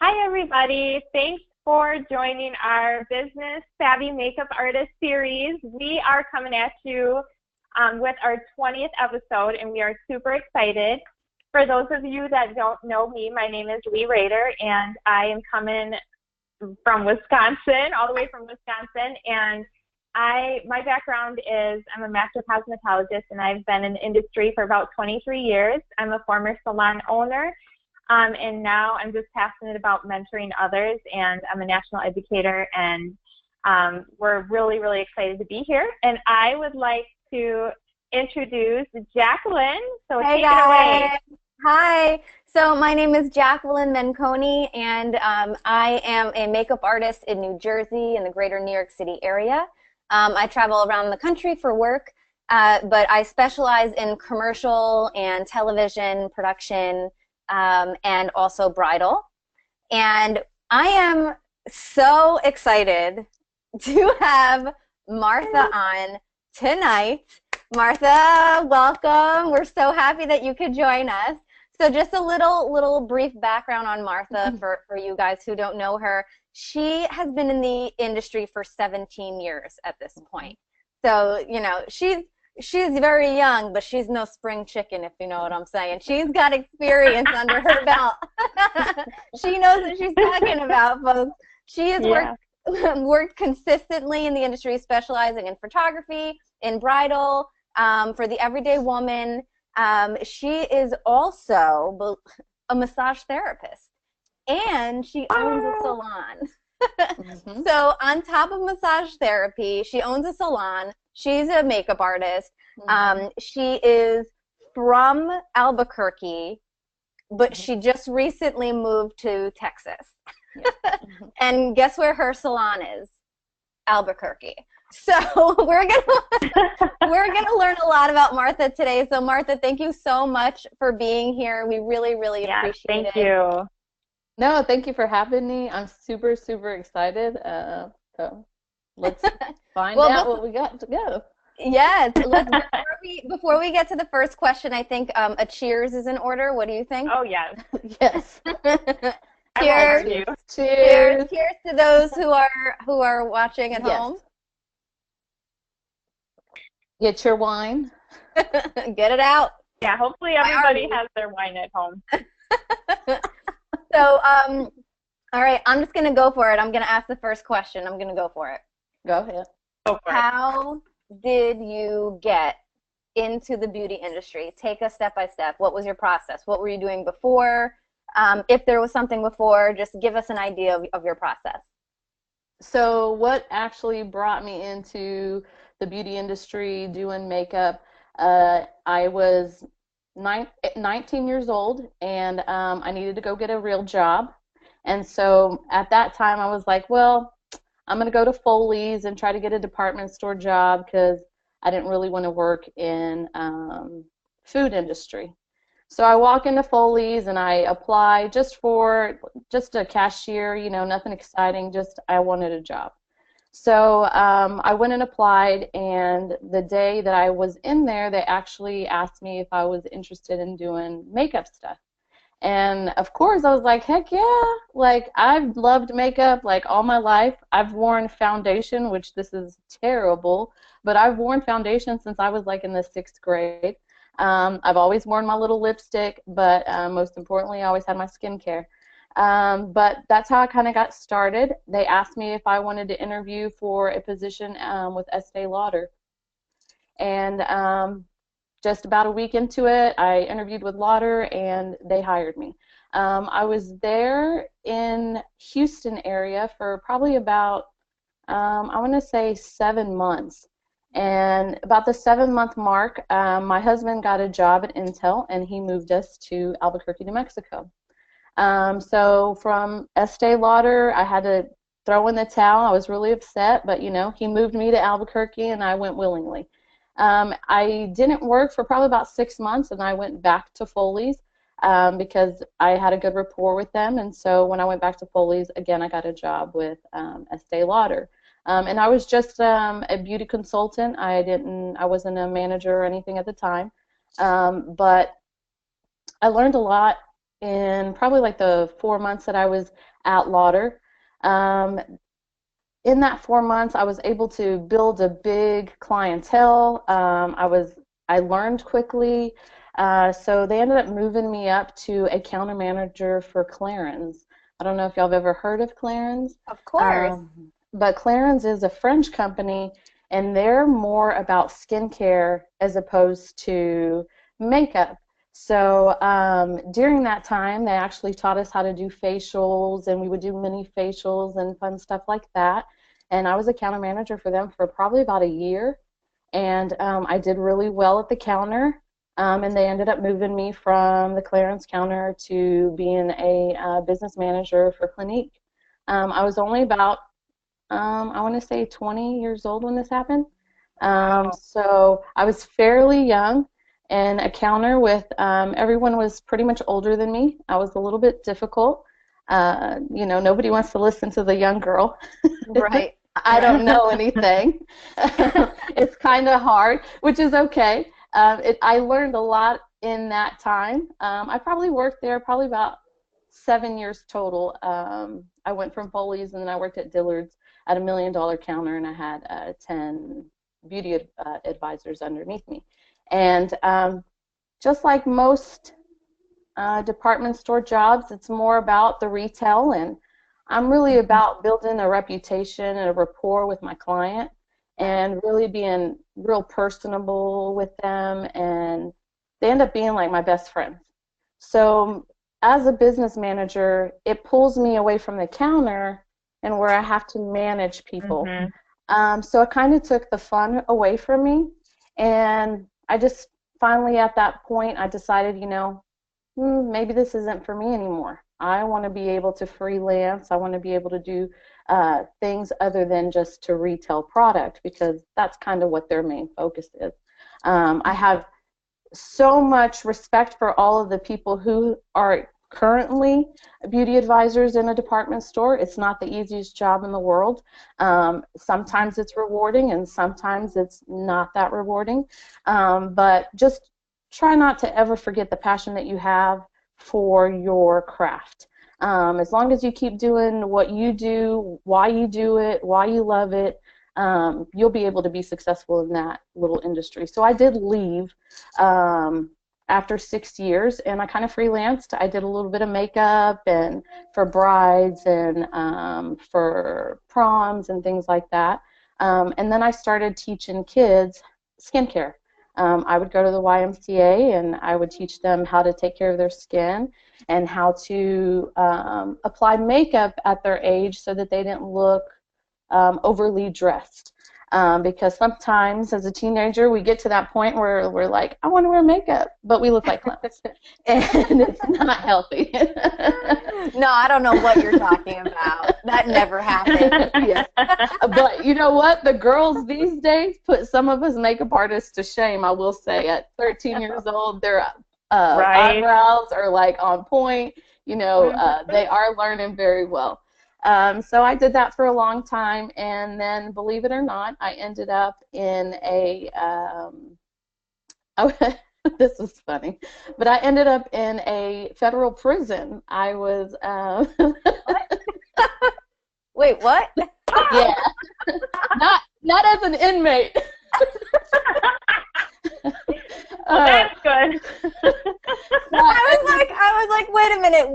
Hi, everybody. Thanks for joining our Business Savvy Makeup Artist series. We are coming at you with our 20th episode, and we are super excited. For those of you that don't know me, my name is Leigh Raeder, and I am coming from Wisconsin, all the way from Wisconsin. And my background is I'm a master cosmetologist, and I've been in the industry for about 23 years. I'm a former salon owner. And now I'm just passionate about mentoring others, and I'm a national educator, and we're really, really excited to be here. And I would like to introduce Jacqueline. So Hey take it guys. away. Hi. So my name is Jacqueline Menconi, and I am a makeup artist in New Jersey in the greater New York City area. I travel around the country for work, but I specialize in commercial and television production, and also bridal. And I am so excited to have Martha on tonight. Martha, welcome. We're so happy that you could join us. So just a little brief background on Martha for you guys who don't know her. She has been in the industry for 17 years at this point. So, you know, she's very young, but she's no spring chicken, if you know what I'm saying. She's got experience under her belt. She knows what she's talking about, folks. She has worked consistently in the industry, specializing in photography, in bridal, for the everyday woman. She is also a massage therapist, and she owns a salon. So on top of massage therapy, she owns a salon. She's a makeup artist. She is from Albuquerque, but she just recently moved to Texas. And guess where her salon is? Albuquerque. So we're gonna learn a lot about Martha today. So Martha, thank you so much for being here. We really, really appreciate it. Thank you. No, thank you for having me. I'm super, super excited. So let's find out what we got to go. Yes. Before we get to the first question, I think a cheers is in order. What do you think? Oh, yes. Yes. Cheers. Cheers. Cheers to those who are watching at home. Get your wine. Get it out. Yeah, hopefully everybody has their wine at home. So, all right, I'm just going to go for it. I'm going to ask the first question. I'm going to go for it. Go ahead. Go for it. How did you get into the beauty industry? Take us step by step. What was your process? What were you doing before? If there was something before, just give us an idea of your process. So what actually brought me into the beauty industry doing makeup, I was 19 years old, and I needed to go get a real job. And so at that time I was like, well, I'm going to go to Foley's and try to get a department store job because I didn't really want to work in food industry. So I walk into Foley's and I apply just a cashier, you know, nothing exciting, just I wanted a job. So I went and applied, and the day that I was in there, they actually asked me if I was interested in doing makeup stuff. And of course I was like, heck yeah, like I've loved makeup like all my life. I've worn foundation, which this is terrible, but I've worn foundation since I was like in the 6th grade. I've always worn my little lipstick, but most importantly, I always had my skincare. But that's how I kind of got started. They asked me if I wanted to interview for a position with Estee Lauder. And just about a week into it, I interviewed with Lauder, and they hired me. I was there in Houston area for probably about, I want to say 7 months. And about the 7-month mark, my husband got a job at Intel, and he moved us to Albuquerque, New Mexico. So from Estee Lauder, I had to throw in the towel. I was really upset, but, you know, he moved me to Albuquerque, and I went willingly. I didn't work for probably about 6 months, and I went back to Foley's because I had a good rapport with them. And so when I went back to Foley's, again, I got a job with Estee Lauder. And I was just a beauty consultant. I wasn't a manager or anything at the time. But I learned a lot in probably like the 4 months that I was at Lauder. In that 4 months, I was able to build a big clientele. I learned quickly, so they ended up moving me up to a counter manager for Clarins. I don't know if y'all have ever heard of Clarins. Of course. But Clarins is a French company, and they're more about skincare as opposed to makeup. So during that time, they actually taught us how to do facials, and we would do mini facials and fun stuff like that. And I was a counter manager for them for probably about a year, and I did really well at the counter. And they ended up moving me from the Clarins counter to being a business manager for Clinique. I was only about, I want to say 20 years old when this happened. So I was fairly young, and a counter with everyone was pretty much older than me. I was a little bit difficult. Nobody wants to listen to the young girl. Right. I don't know anything. It's kind of hard, which is okay. I learned a lot in that time. I probably worked there probably about 7 years total. I went from Foley's, and then I worked at Dillard's at $1 million counter, and I had 10 beauty advisors underneath me. And just like most department store jobs, it's more about the retail, and I'm really about building a reputation and a rapport with my client and really being real personable with them, and they end up being like my best friends. So as a business manager, it pulls me away from the counter and where I have to manage people. So it kind of took the fun away from me, and I just finally at that point I decided, maybe this isn't for me anymore. I want to be able to freelance. I want to be able to do things other than just to retail product, because that's kind of what their main focus is. I have so much respect for all of the people who are currently beauty advisors in a department store. It's not the easiest job in the world. Sometimes it's rewarding, and sometimes it's not that rewarding. But just try not to ever forget the passion that you have for your craft. As long as you keep doing what you do, why you do it, why you love it, you'll be able to be successful in that little industry. So I did leave after 6 years, and I kind of freelanced. I did a little bit of makeup and for brides and for proms and things like that. And then I started teaching kids skincare. I would go to the YMCA, and I would teach them how to take care of their skin and how to apply makeup at their age so that they didn't look overly dressed. Because sometimes as a teenager we get to that point where we're like, I want to wear makeup, but we look like clowns. And it's not healthy. No, I don't know what you're talking about. That never happened. Yeah. But you know what? The girls these days put some of us makeup artists to shame, I will say. At 13 years old, their eyebrows are like on point. They are learning very well. So I did that for a long time, and then, believe it or not, I ended up in a, this is funny, but I ended up in a federal prison. I was, What? Wait, what? Yeah, not as an inmate. That's good. I was like, wait a minute,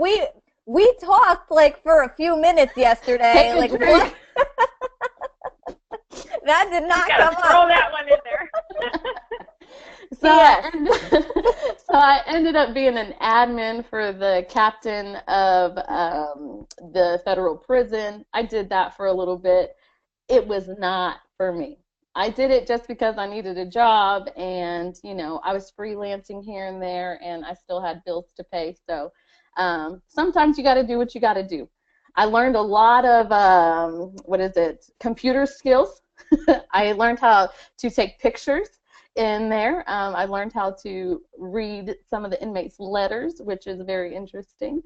we talked like for a few minutes yesterday. Like what? That did not come up. Throw that one in there. So I ended up being an admin for the captain of the federal prison. I did that for a little bit. It was not for me. I did it just because I needed a job, and I was freelancing here and there, and I still had bills to pay. So sometimes you got to do what you got to do. I learned a lot of computer skills. I learned how to take pictures in there. I learned how to read some of the inmates' letters, which is very interesting.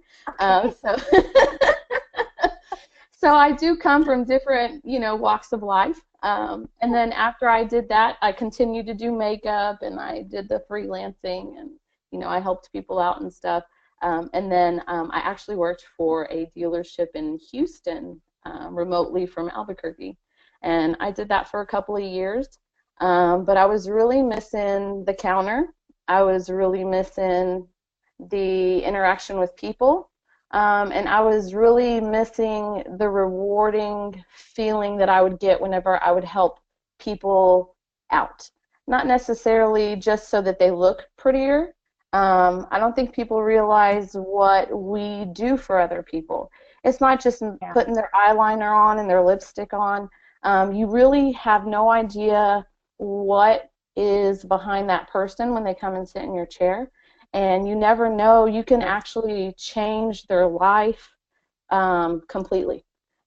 So I do come from different, walks of life. And then after I did that, I continued to do makeup, and I did the freelancing, and I helped people out and stuff. And then I actually worked for a dealership in Houston remotely from Albuquerque. And I did that for a couple of years. But I was really missing the counter. I was really missing the interaction with people. And I was really missing the rewarding feeling that I would get whenever I would help people out. Not necessarily just so that they look prettier. I don't think people realize what we do for other people. It's not just putting their eyeliner on and their lipstick on. You really have no idea what is behind that person when they come and sit in your chair. And you never know, you can actually change their life completely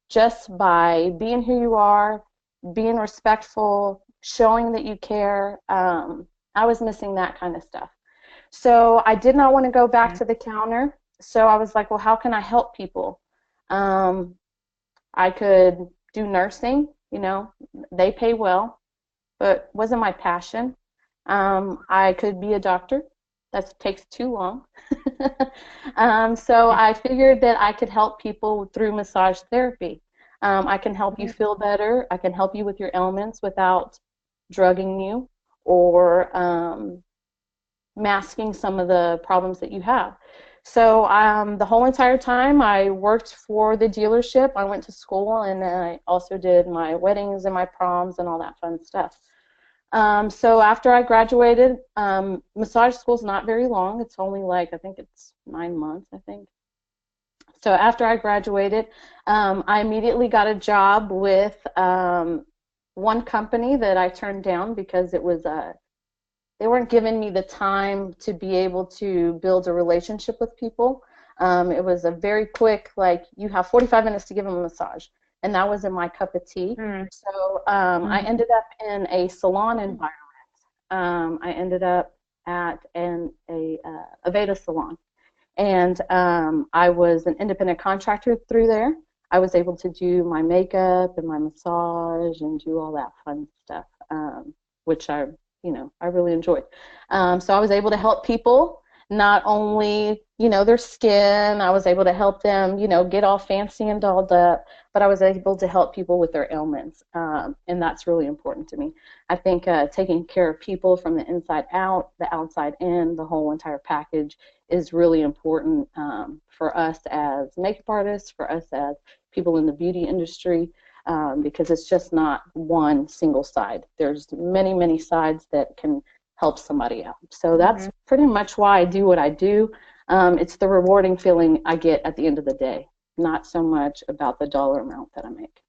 just by being who you are, being respectful, showing that you care. I was missing that kind of stuff. So I did not want to go back to the counter. So I was like, well, how can I help people? I could do nursing, you know, they pay well, but wasn't my passion. I could be a doctor. That takes too long. So I figured that I could help people through massage therapy. I can help you feel better. I can help you with your ailments without drugging you or masking some of the problems that you have. So the whole entire time I worked for the dealership. I went to school, and I also did my weddings and my proms and all that fun stuff. So after I graduated, massage school's not very long. It's only like, I think it's 9 months, I think. So after I graduated, I immediately got a job with one company that I turned down because it was they weren't giving me the time to be able to build a relationship with people. It was a very quick, like, you have 45 minutes to give them a massage. And that wasn't my cup of tea. So I ended up in a salon environment. I ended up at a Aveda salon. And I was an independent contractor through there. I was able to do my makeup and my massage and do all that fun stuff, which I really enjoyed. So I was able to help people, not only, their skin. I was able to help them, get all fancy and dolled up, but I was able to help people with their ailments, and that's really important to me. I think taking care of people from the inside out, the outside in, the whole entire package is really important for us as makeup artists, for us as people in the beauty industry, because it's just not one single side. There's many, many sides that can help somebody out. So that's pretty much why I do what I do. It's the rewarding feeling I get at the end of the day, not so much about the dollar amount that I make.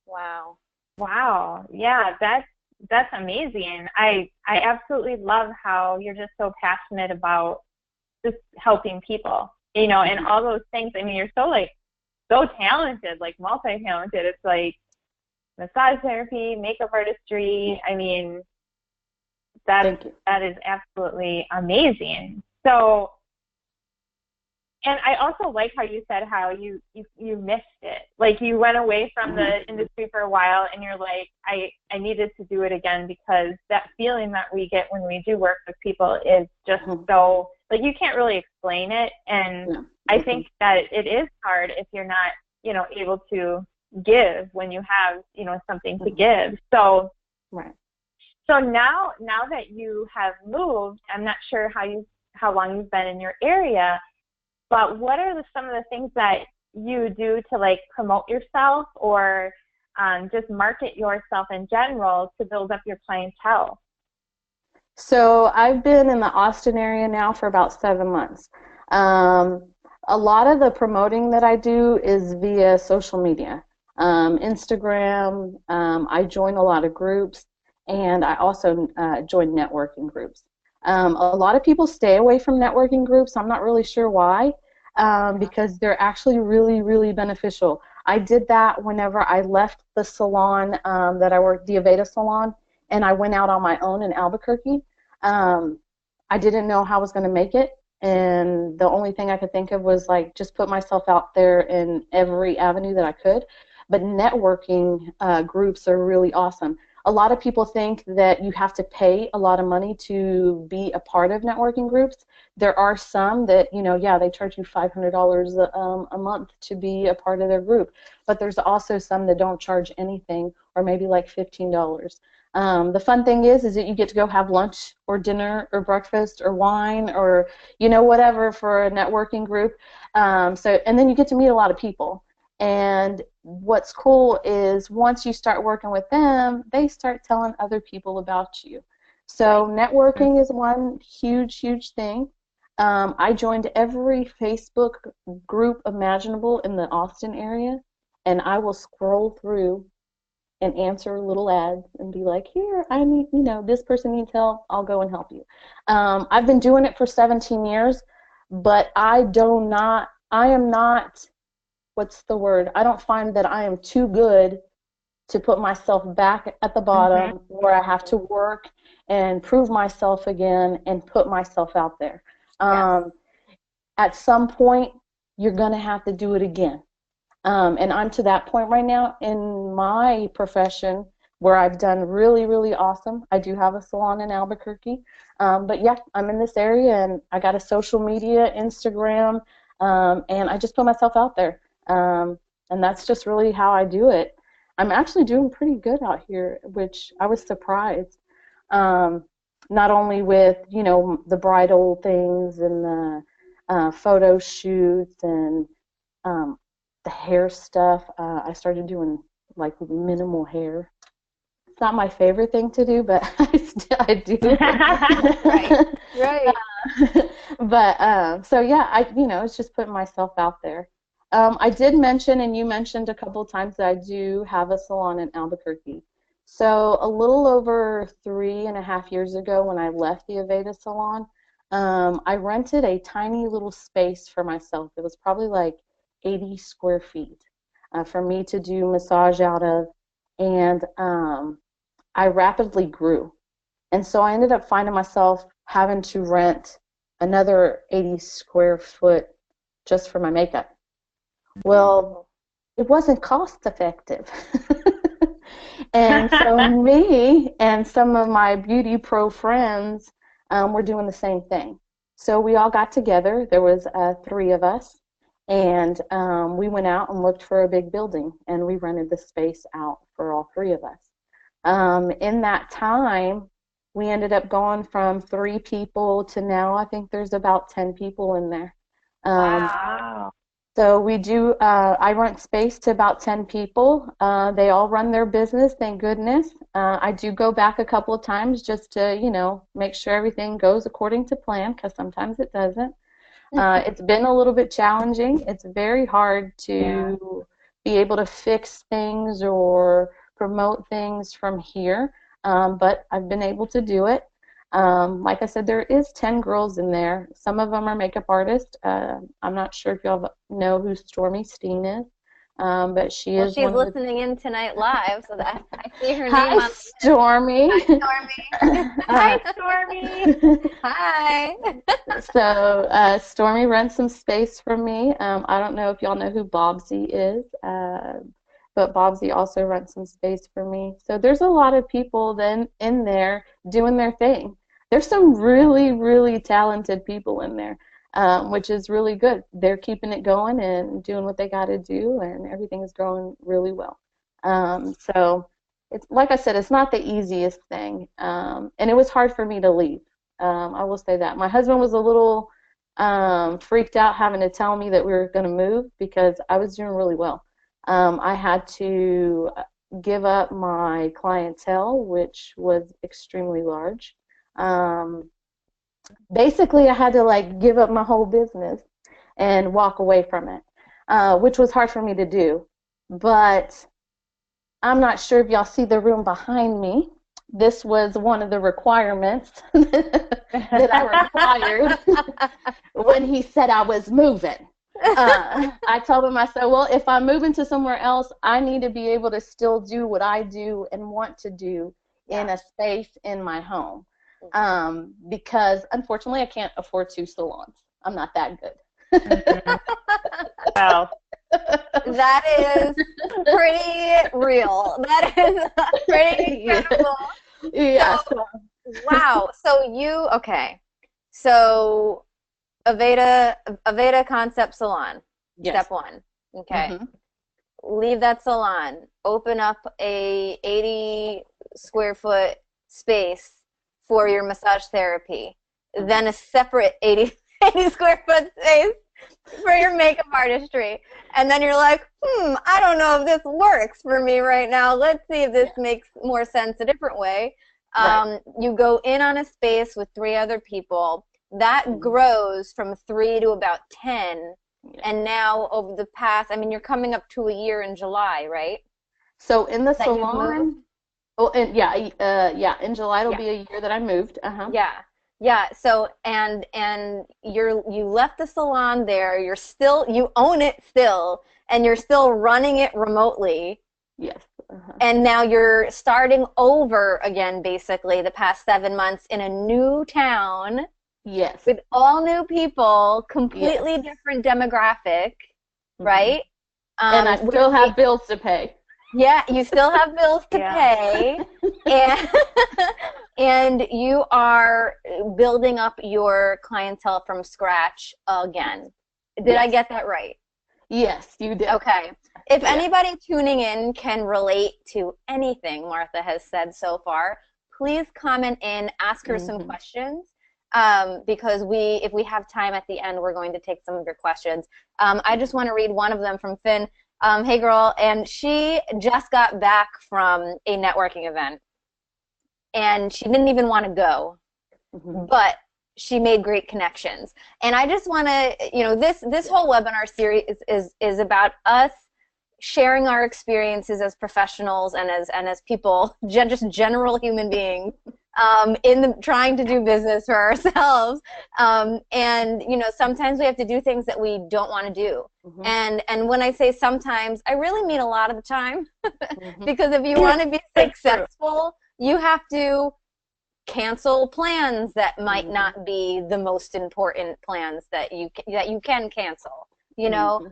Wow. Yeah, that's amazing. I absolutely love how you're just so passionate about just helping people, and all those things. I mean, you're so talented, like multi-talented. It's like massage therapy, makeup artistry. I mean, that is absolutely amazing. So, and I also like how you said how you missed it. Like, you went away from the industry for a while, and you're like, I needed to do it again, because that feeling that we get when we do work with people is just so, like, you can't really explain it. And I think that it is hard if you're not, able to give when you have, something to give. So, so now that you have moved, I'm not sure how long you've been in your area, but what are some of the things that you do to, like, promote yourself or just market yourself in general to build up your clientele? So I've been in the Austin area now for about 7 months. A lot of the promoting that I do is via social media. Instagram, I join a lot of groups, and I also join networking groups. A lot of people stay away from networking groups. I'm not really sure why, because they're actually really, really beneficial. I did that whenever I left the salon that I worked, the Aveda salon, and I went out on my own in Albuquerque. I didn't know how I was going to make it, and the only thing I could think of was, like, just put myself out there in every avenue that I could. But networking groups are really awesome. a lot of people think that you have to pay a lot of money to be a part of networking groups. There are some that, yeah, they charge you $500 a month to be a part of their group, but there's also some that don't charge anything, or maybe like $15. The fun thing is that you get to go have lunch or dinner or breakfast or wine or, whatever for a networking group. And then you get to meet a lot of people. And what's cool is once you start working with them, they start telling other people about you. So networking is one huge, huge thing. I joined every Facebook group imaginable in the Austin area, and I will scroll through and answer little ads and be like, here, I need, this person needs help, I'll go and help you. I've been doing it for 17 years, but I am not, what's the word? I don't find that I am too good to put myself back at the bottom where I have to work and prove myself again and put myself out there. At some point, you're going to have to do it again. And I'm to that point right now in my profession where I've done really, really awesome. I do have a salon in Albuquerque. But yeah, I'm in this area, and I got a social media, Instagram, and I just put myself out there. And that's just really how I do it. I'm actually doing pretty good out here, which I was surprised. Not only with, the bridal things and the photo shoots and the hair stuff. I started doing like minimal hair. It's not my favorite thing to do, but I do. Right. But so yeah, it's just putting myself out there. I did mention, and you mentioned a couple of times, that I do have a salon in Albuquerque. So a little over 3.5 years ago, when I left the Aveda salon, I rented a tiny little space for myself. It was probably like 80 square feet for me to do massage out of, and I rapidly grew. And so I ended up finding myself having to rent another 80 square foot just for my makeup. Well, it wasn't cost effective. And so me and some of my beauty pro friends were doing the same thing. So we all got together. There was 3 of us. And we went out and looked for a big building, and we rented the space out for all 3 of us. In that time, we ended up going from 3 people to now I think there's about 10 people in there. Wow. So we do, I rent space to about 10 people. They all run their business, thank goodness. I do go back a couple of times just to, make sure everything goes according to plan, because sometimes it doesn't. It's been a little bit challenging. It's very hard to be able to fix things or promote things from here, but I've been able to do it. Like I said, there is 10 girls in there. Some of them are makeup artists. I'm not sure if y'all know who Stormy Steen is, but she is. She's listening in tonight live, so that I see her name Hi, on. Stormy. Hi, Stormy. Hi, Stormy. Hi. So Stormy rents some space from me. I don't know if y'all know who Bobsy is, but Bobsy also rents some space for me. So there's a lot of people then in there doing their thing. There's some really, really talented people in there, which is really good. They're keeping it going and doing what they got to do, and everything is going really well. So it's, like I said, it's not the easiest thing, and it was hard for me to leave. I will say that. My husband was a little freaked out having to tell me that we were going to move because I was doing really well. I had to give up my clientele, which was extremely large. Basically, I had to give up my whole business and walk away from it, which was hard for me to do. But I'm not sure if y'all see the room behind me. This was one of the requirements that I required when he said I was moving. I told him, I said, well, if I'm moving to somewhere else, I need to be able to still do what I do and want to do in a space in my home. Because unfortunately I can't afford 2 salons. I'm not that good. Well, That is pretty real. That is pretty incredible. Yeah. So, wow. Okay. So Aveda Concept Salon, Yes. step one. Okay. Leave that salon. Open up a 80 square foot space for your massage therapy. Then a separate 80 square foot space for your makeup artistry. And then you're like, I don't know if this works for me right now. Let's see if this makes more sense a different way. You go in on a space with 3 other people. That grows from 3 to about 10. And now over the past, I mean, you're coming up to a year in July, right? So in the salon, in July it'll be a year that I moved. Yeah. So and you left the salon there. You own it still, and you're still running it remotely. Yes. And now you're starting over again, basically the past 7 months in a new town. Yes. With all new people, completely different demographic, right? And I still have bills to pay. Yeah, you still have bills to pay, and you are building up your clientele from scratch again. Did I get that right? Yes, you did. Okay. If anybody tuning in can relate to anything Martha has said so far, please comment in, ask her some questions. Because if we have time at the end, we're going to take some of your questions. I just want to read one of them from Finn. Hey girl, and she just got back from a networking event, and she didn't even want to go, but she made great connections. And I just want to, this whole webinar series is about us sharing our experiences as professionals and as people, just general human beings. Trying to do business for ourselves, and sometimes we have to do things that we don't want to do, and when I say sometimes, I really mean a lot of the time, because if you want to be successful, you have to cancel plans that might not be the most important plans that you can cancel. If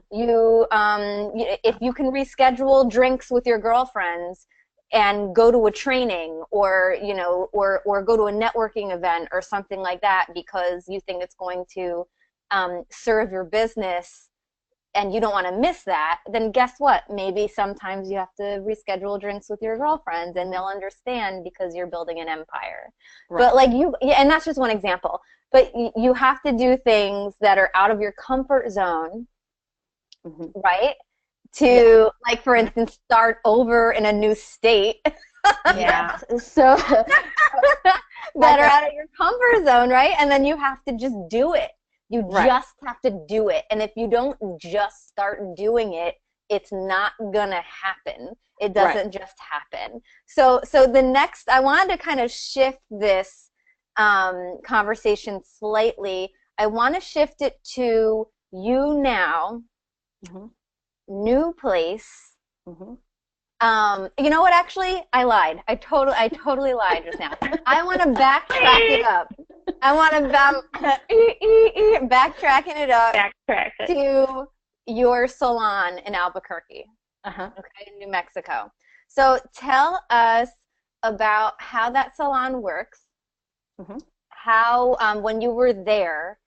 you can reschedule drinks with your girlfriends and go to a training, or go to a networking event or something like that because you think it's going to serve your business and you don't want to miss that, then guess what? Maybe sometimes you have to reschedule drinks with your girlfriends, and they'll understand because you're building an empire. Right. But and that's just one example. But you have to do things that are out of your comfort zone, right? To, for instance, start over in a new state. So that are out of your comfort zone, right? And then you have to just do it. You just have to do it. And if you don't just start doing it, it's not gonna happen. It doesn't just happen. So the next, I wanted to kind of shift this conversation slightly. I want to shift it to you now. New place. You know what? Actually, I lied. I totally lied just now. I want to backtrack it up. I want to backtracking it up to your salon in Albuquerque, in New Mexico. So tell us about how that salon works. How when you were there,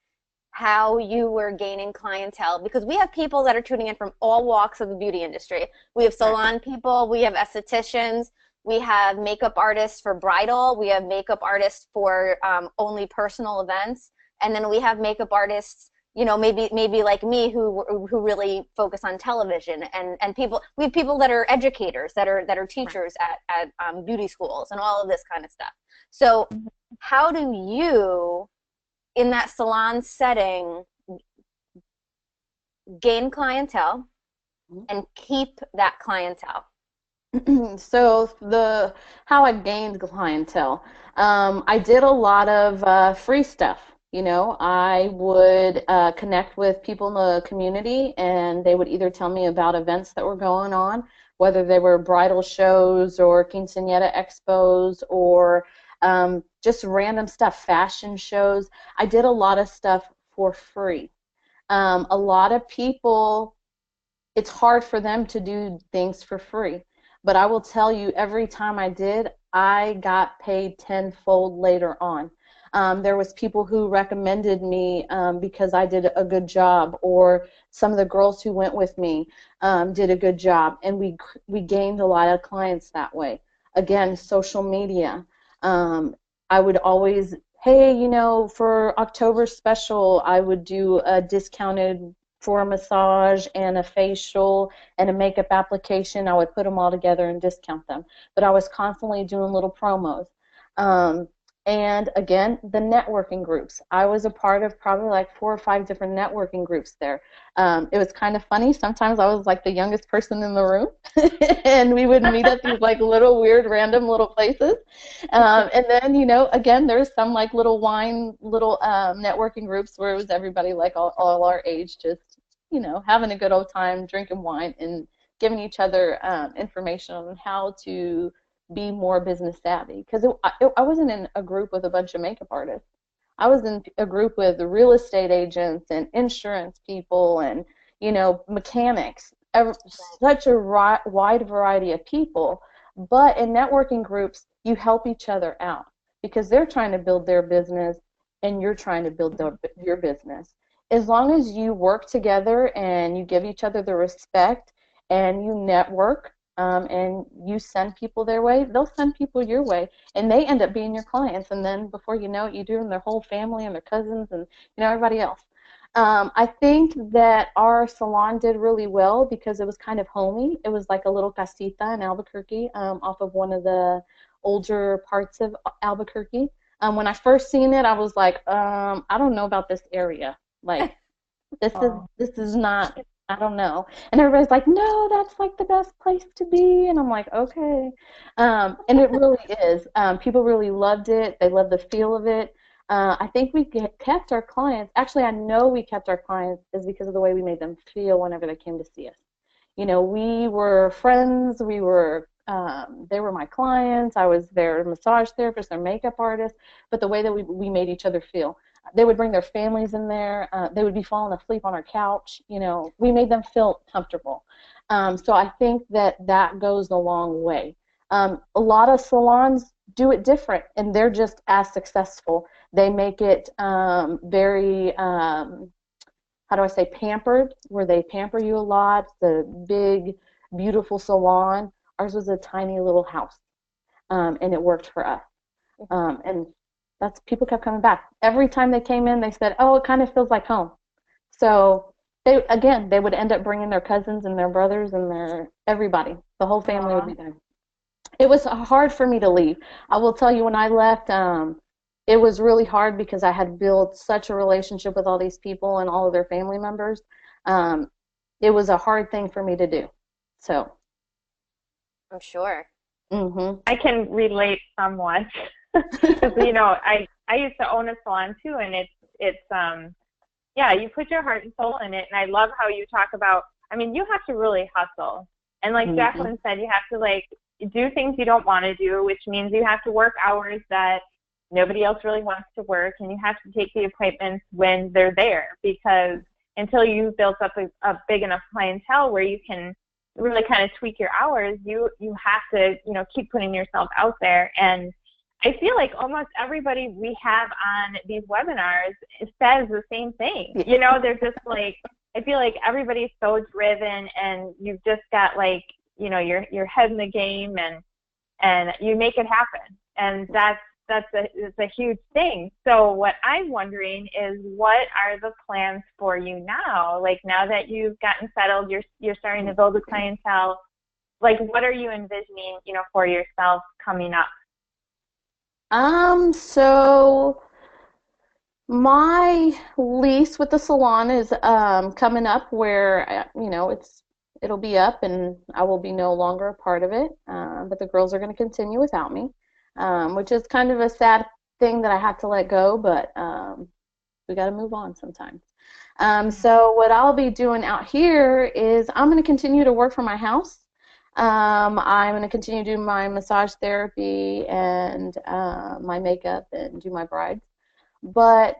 how you were gaining clientele, because we have people that are tuning in from all walks of the beauty industry. We have salon people, we have estheticians, we have makeup artists for bridal, we have makeup artists for only personal events, and then we have makeup artists, maybe like me who really focus on television, and people. We have people that are educators, that are teachers at beauty schools and all of this kind of stuff. So how do you, in that salon setting, gain clientele and keep that clientele? So how I gained clientele, I did a lot of free stuff. I would connect with people in the community, and they would either tell me about events that were going on, whether they were bridal shows or quinceañera expos, or just random stuff, fashion shows. I did a lot of stuff for free. A lot of people it's hard for them to do things for free. But I will tell you, every time I did, I got paid tenfold later on. There was people who recommended me because I did a good job, or some of the girls who went with me did a good job, and we gained a lot of clients that way. Again, social media. I would always, hey, you know, for October special, I would do a discounted for a massage and a facial and a makeup application. I would put them all together and discount them. But I was constantly doing little promos. And again, the networking groups. I was a part of probably like 4 or 5 different networking groups there. It was kind of funny. Sometimes I was like the youngest person in the room, and we would meet at these like little weird random little places. And then, you know, again, there's some like little networking groups where it was everybody like all our age, just, you know, having a good old time, drinking wine and giving each other information on how to be more business savvy. Because I wasn't in a group with a bunch of makeup artists. I was in a group with real estate agents and insurance people and, you know, mechanics, such a wide variety of people. But in networking groups, you help each other out because they're trying to build their business and you're trying to build your business. As long as you work together and you give each other the respect and you network, and you send people their way, they'll send people your way, and they end up being your clients. And then before you know it, you're doing their whole family and their cousins and, you know, everybody else. I think that our salon did really well because it was kind of homey. It was like a little casita in Albuquerque, off of one of the older parts of Albuquerque. When I first seen it, I was like, I don't know about this area. Like, this is not. I don't know. And everybody's like, no, that's like the best place to be. And I'm like, okay. And it really is. People really loved it. They loved the feel of it. I think we kept our clients. Actually, I know we kept our clients is because of the way we made them feel whenever they came to see us. You know, we were friends. They were my clients. I was their massage therapist, their makeup artist. But the way that we made each other feel. They would bring their families in there. They would be falling asleep on our couch. You know, we made them feel comfortable. So I think that goes a long way. A lot of salons do it different, and they're just as successful. They make it very, how do I say, pampered, where they pamper you a lot. The big, beautiful salon. Ours was a tiny little house, and it worked for us. And people kept coming back. Every time they came in, they said, oh, it kind of feels like home. So they would end up bringing their cousins and their brothers and everybody. The whole family would be there. It was hard for me to leave. I will tell you, when I left, it was really hard because I had built such a relationship with all these people and all of their family members. It was a hard thing for me to do. So I'm sure. I can relate somewhat. Because, you know, I used to own a salon too, and it's yeah, you put your heart and soul in it, and I love how you talk about, I mean, you have to really hustle, and like Jacqueline said, you have to like do things you don't want to do, which means you have to work hours that nobody else really wants to work, and you have to take the appointments when they're there, because until you've built up a big enough clientele where you can really kind of tweak your hours, you have to, you know, keep putting yourself out there. And I feel like almost everybody we have on these webinars says the same thing. You know, they're just like, I feel like everybody's so driven, and you've just got like, you know, your head in the game, and you make it happen. And it's a huge thing. So what I'm wondering is, what are the plans for you now? Like, now that you've gotten settled, you're starting to build a clientele. Like, what are you envisioning, you know, for yourself coming up? So my lease with the salon is coming up, where you know, it'll be up and I will be no longer a part of it. But the girls are going to continue without me, which is kind of a sad thing that I have to let go, but we got to move on sometimes. So what I'll be doing out here is I'm going to continue to work from my house. I'm going to continue to do my massage therapy and my makeup and do my brides. But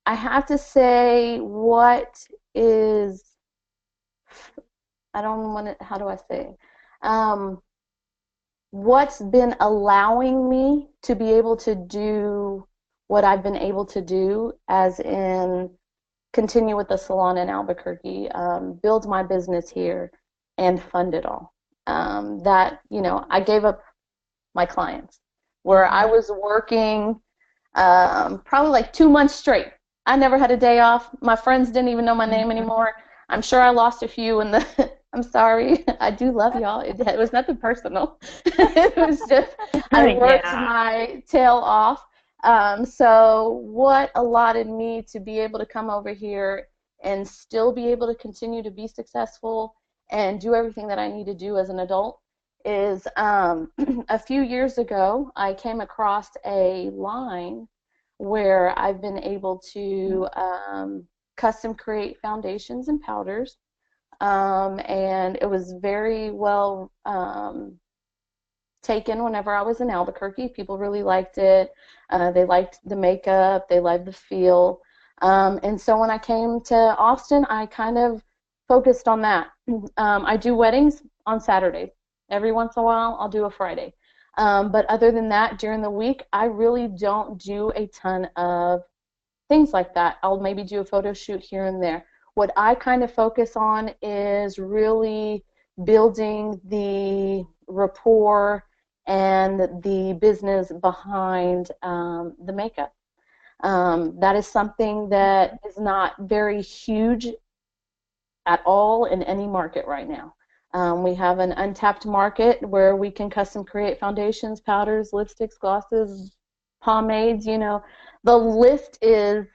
I have to say, what is, I don't want to, how do I say, what's been allowing me to be able to do what I've been able to do, as in continue with the salon in Albuquerque, build my business here, and fund it all. That, you know, I gave up my clients where I was working probably like 2 months straight. I never had a day off. My friends didn't even know my name anymore. I'm sure I lost a few in the I'm sorry. I do love y'all. It was nothing personal. It was just I worked my tail off. So what allotted me to be able to come over here and still be able to continue to be successful and do everything that I need to do as an adult is a few years ago I came across a line where I've been able to custom create foundations and powders, and it was very well taken whenever I was in Albuquerque. People really liked it. They liked the makeup. They liked the feel. And so when I came to Austin, I kind of focused on that. I do weddings on Saturdays. Every once in a while, I'll do a Friday. But other than that, during the week, I really don't do a ton of things like that. I'll maybe do a photo shoot here and there. What I kind of focus on is really building the rapport and the business behind the makeup. That is something that is not very huge at all in any market right now. We have an untapped market where we can custom create foundations, powders, lipsticks, glosses, pomades, you know. The list is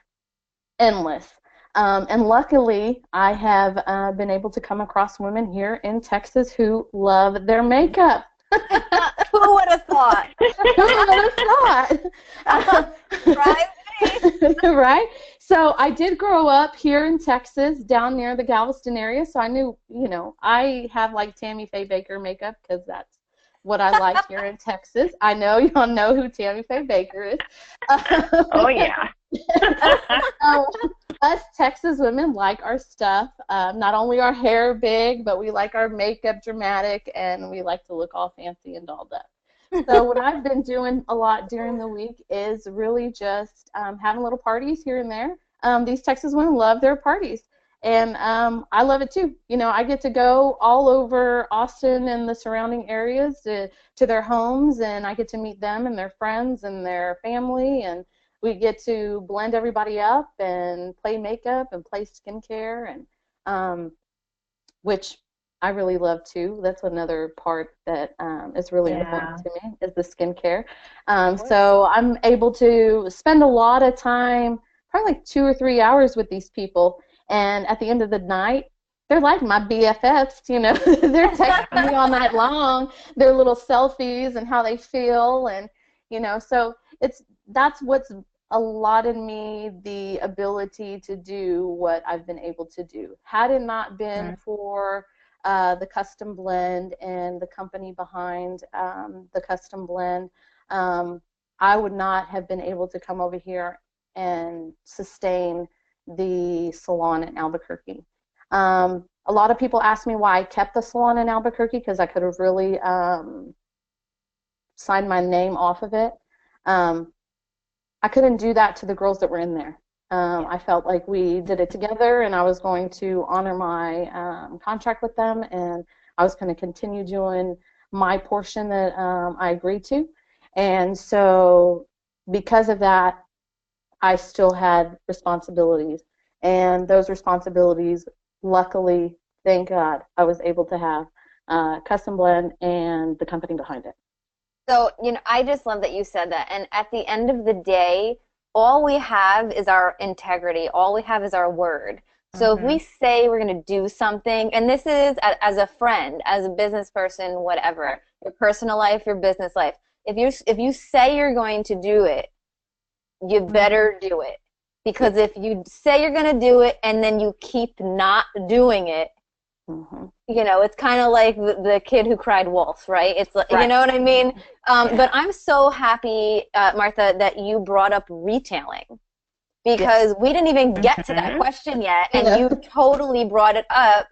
endless. And luckily, I have been able to come across women here in Texas who love their makeup. Who would have thought? Who would have thought? Right? Right? So I did grow up here in Texas, down near the Galveston area, so I knew, you know, I have like Tammy Faye Baker makeup because that's what I like here in Texas. I know y'all know who Tammy Faye Baker is. Oh, yeah. Us Texas women like our stuff. Not only our hair big, but we like our makeup dramatic, and we like to look all fancy and dolled up. So what I've been doing a lot during the week is really just having little parties here and there. These Texas women love their parties, and I love it too. You know, I get to go all over Austin and the surrounding areas to their homes, and I get to meet them and their friends and their family, and we get to blend everybody up and play makeup and play skincare, and which I really love too. That's another part that is really important to me is the skincare. So I'm able to spend a lot of time, probably like 2 or 3 hours with these people, and at the end of the night, they're like my BFFs, you know. They're texting me all night long, their little selfies and how they feel, and you know, so that's what's allotted me the ability to do what I've been able to do. Had it not been for the custom blend and the company behind the custom blend, I would not have been able to come over here and sustain the salon in Albuquerque. A lot of people ask me why I kept the salon in Albuquerque, because I could have really signed my name off of it. I couldn't do that to the girls that were in there. I felt like we did it together, and I was going to honor my contract with them, and I was going to continue doing my portion that I agreed to. And so because of that, I still had responsibilities. And those responsibilities, luckily, thank God, I was able to have Custom Blend and the company behind it. So, you know, I just love that you said that. And at the end of the day, all we have is our integrity. All we have is our word. So if we say we're going to do something, and this is as a friend, as a business person, whatever, your personal life, your business life, if you say you're going to do it, you better do it. Because if you say you're going to do it and then you keep not doing it, you know, it's kind of like the kid who cried wolf, right? It's like, you know what I mean? But I'm so happy, Martha, that you brought up retailing, because we didn't even get to that question yet, and you totally brought it up.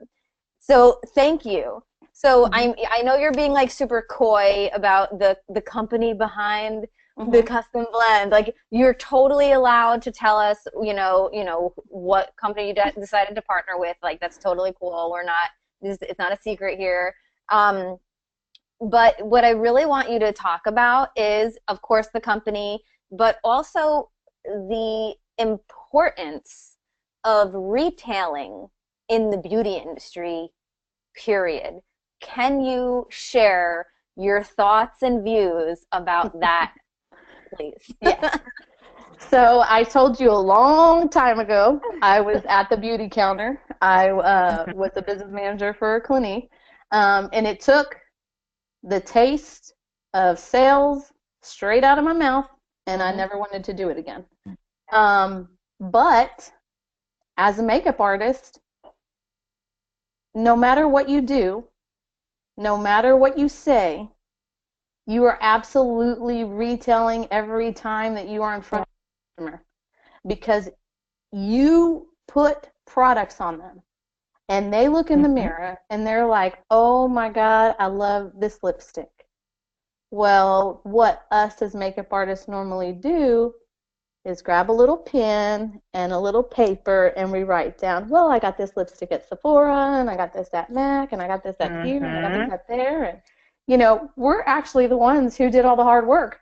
So thank you. So I know you're being like super coy about the company behind the custom blend. Like, you're totally allowed to tell us, what company you decided to partner with. Like, that's totally cool. We're not, it's not a secret here. But what I really want you to talk about is, of course, the company, but also the importance of retailing in the beauty industry, period. Can you share your thoughts and views about that, please? Yes. So I told you a long time ago, I was at the beauty counter. I was a business manager for a clinic, and it took the taste of sales straight out of my mouth, and I never wanted to do it again. But as a makeup artist, no matter what you do, no matter what you say, you are absolutely retailing every time that you are in front of a customer, because you put products on them and they look in the mirror and they're like, oh my God, I love this lipstick. Well, what us as makeup artists normally do is grab a little pen and a little paper and we write down, well, I got this lipstick at Sephora, and I got this at MAC, and I got this at here, and I got this at there. And, we're actually the ones who did all the hard work.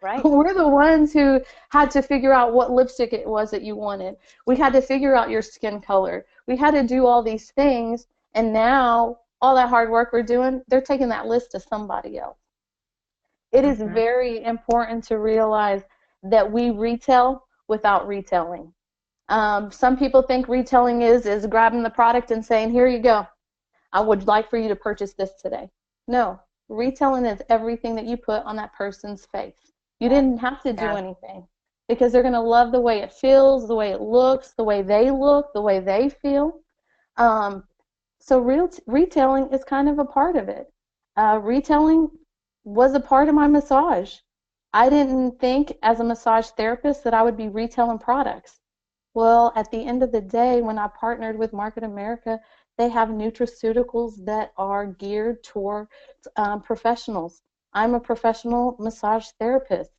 Right. We're the ones who had to figure out what lipstick it was that you wanted. We had to figure out your skin color. We had to do all these things, and now all that hard work we're doing, they're taking that list to somebody else. It is very important to realize that we retail without retailing. Some people think retailing is grabbing the product and saying, here you go, I would like for you to purchase this today. No, retailing is everything that you put on that person's face. You didn't have to do anything, because they're going to love the way it feels, the way it looks, the way they look, the way they feel. So retailing is kind of a part of it. Retailing was a part of my massage. I didn't think as a massage therapist that I would be retailing products. Well, at the end of the day, when I partnered with Market America, they have nutraceuticals that are geared toward professionals. I'm a professional massage therapist.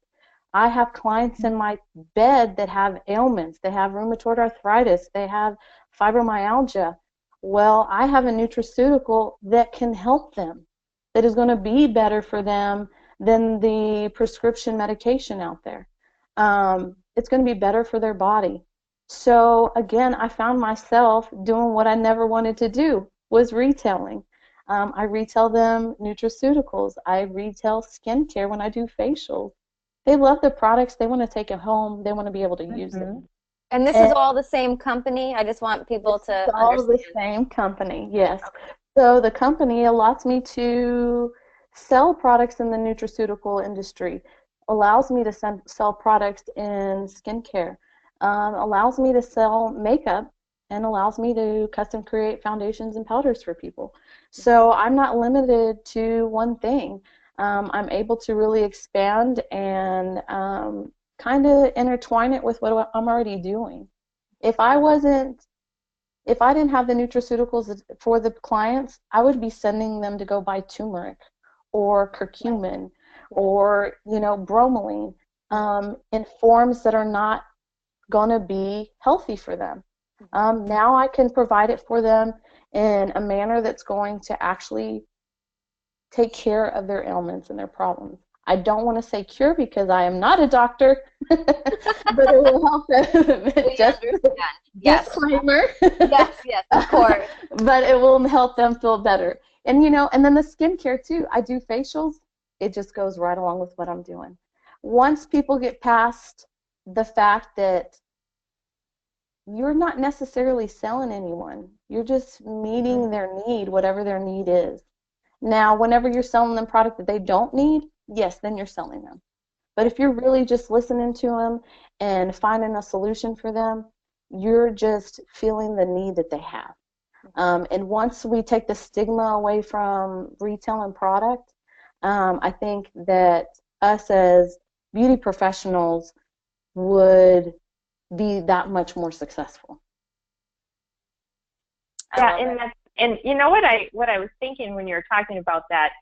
I have clients in my bed that have ailments. They have rheumatoid arthritis. They have fibromyalgia. Well, I have a nutraceutical that can help them, that is going to be better for them than the prescription medication out there. It's going to be better for their body. So again, I found myself doing what I never wanted to do, was retailing. I retail them nutraceuticals. I retail skincare when I do facials. They love the products. They want to take it home. They want to be able to use it. And this is all the same company? I just want people to understand. All the same company, yes. So the company allows me to sell products in the nutraceutical industry, allows me to sell products in skincare, allows me to sell makeup, and allows me to custom create foundations and powders for people. So I'm not limited to one thing. I'm able to really expand and kind of intertwine it with what I'm already doing. If I didn't have the nutraceuticals for the clients, I would be sending them to go buy turmeric or curcumin or, bromelain in forms that are not going to be healthy for them. Now I can provide it for them in a manner that's going to actually take care of their ailments and their problems. I don't want to say cure because I am not a doctor, but it will help them. Just disclaimer. Yes, of course. But it will help them feel better. And and then the skincare too. I do facials. It just goes right along with what I'm doing. Once people get past the fact that you're not necessarily selling anyone, you're just meeting their need, whatever their need is. Now, whenever you're selling them product that they don't need, yes, then you're selling them. But if you're really just listening to them and finding a solution for them, you're just feeling the need that they have. And once we take the stigma away from retail and product, I think that us as beauty professionals would be that much more successful. Yeah, and And you know what I was thinking when you were talking about that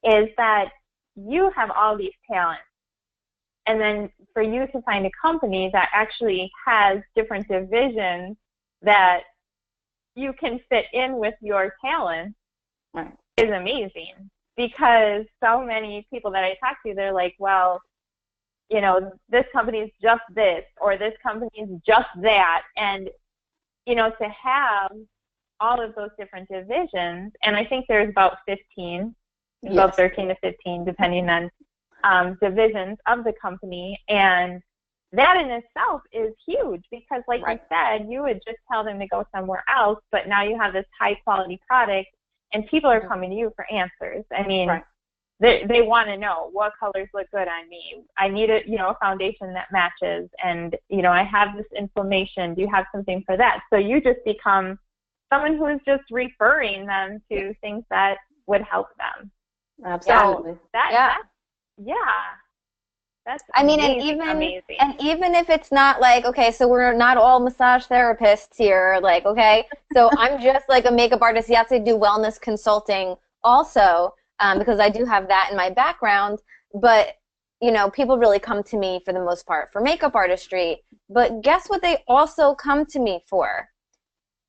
is that you have all these talents. And then for you to find a company that actually has different divisions that you can fit in with your talent Right. is amazing. Because so many people that I talk to, they're like, well, you know, this company is just this, or this company is just that. And, you know, to have all of those different divisions, and I think there's about 15, Yes. about 13 to 15, depending on divisions of the company. And that in itself is huge because, like Right. you said, you would just tell them to go somewhere else, but now you have this high-quality product, and people are coming to you for answers. I mean, Right. they want to know what colors look good on me. I need a foundation that matches, and, you know, I have this inflammation. Do you have something for that? So you just become someone who is just referring them to things that would help them. Absolutely. So that's I mean, amazing. and even if it's not like, okay, so we're not all massage therapists here, like, okay, so I'm just like a makeup artist. Yes, I do wellness consulting also, because I do have that in my background. But, you know, people really come to me for the most part for makeup artistry. But guess what they also come to me for?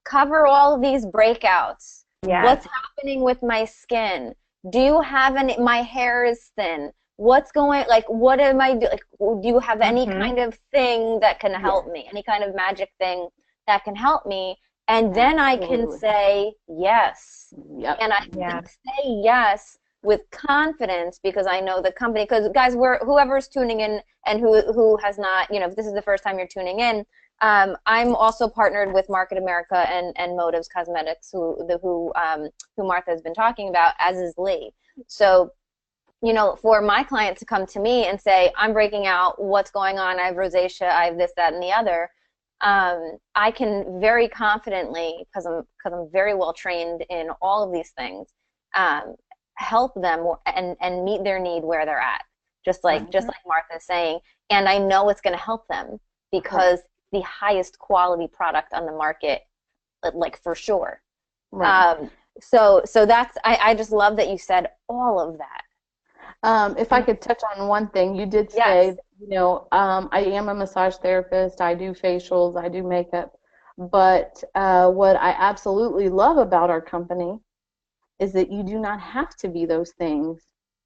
Cover all of these breakouts. Yes. What's happening with my skin? Do you have any? My hair is thin. What's going, like, what am I doing? Like, do you have any kind of thing that can help me? Any kind of magic thing that can help me? And then I can say yes. Yep. And I can say yes with confidence because I know the company. Because, guys, whoever's tuning in and who has not, you know, if this is the first time you're tuning in, I'm also partnered with Market America and Motives Cosmetics, who Martha has been talking about, as is Leigh. So, you know, for my client to come to me and say, I'm breaking out, what's going on? I have rosacea, I have this, that, and the other. I can very confidently, because I'm very well trained in all of these things, help them and meet their need where they're at, just like Martha's saying. And I know it's going to help them because the highest quality product on the market, like, for sure. Right. So that's, I just love that you said all of that. If I could touch on one thing, you did say, you know, I am a massage therapist. I do facials. I do makeup. But what I absolutely love about our company is that you do not have to be those things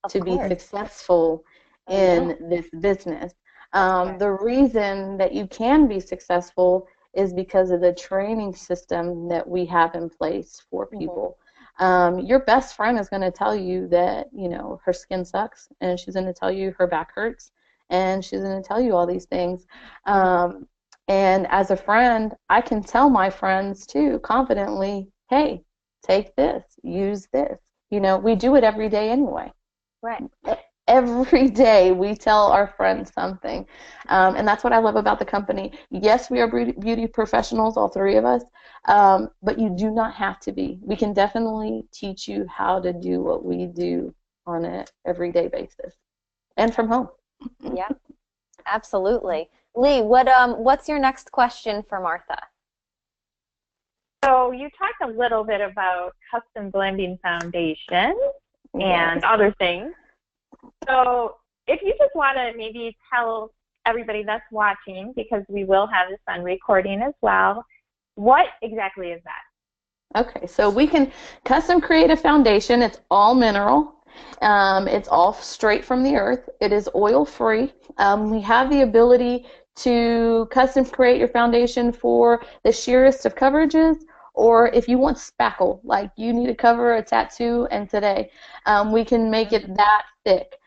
to be successful in this business. The reason that you can be successful is because of the training system that we have in place for people. Your best friend is going to tell you that, you know, her skin sucks, and she's going to tell you her back hurts, and she's going to tell you all these things. And as a friend, I can tell my friends too confidently, hey, take this, use this. You know, we do it every day anyway. Right. Every day we tell our friends something. And that's what I love about the company. Yes, we are beauty professionals, all three of us, but you do not have to be. We can definitely teach you how to do what we do on an everyday basis and from home. Yeah, absolutely. Leigh, what's your next question for Martha? So you talked a little bit about custom blending foundations and other things. So if you just want to maybe tell everybody that's watching, because we will have this on recording as well, what exactly is that? Okay, so we can custom create a foundation. It's all mineral. It's all straight from the earth. It is oil-free. We have the ability to custom create your foundation for the sheerest of coverages, or if you want spackle, like you need to cover a tattoo and today, we can make it that thick.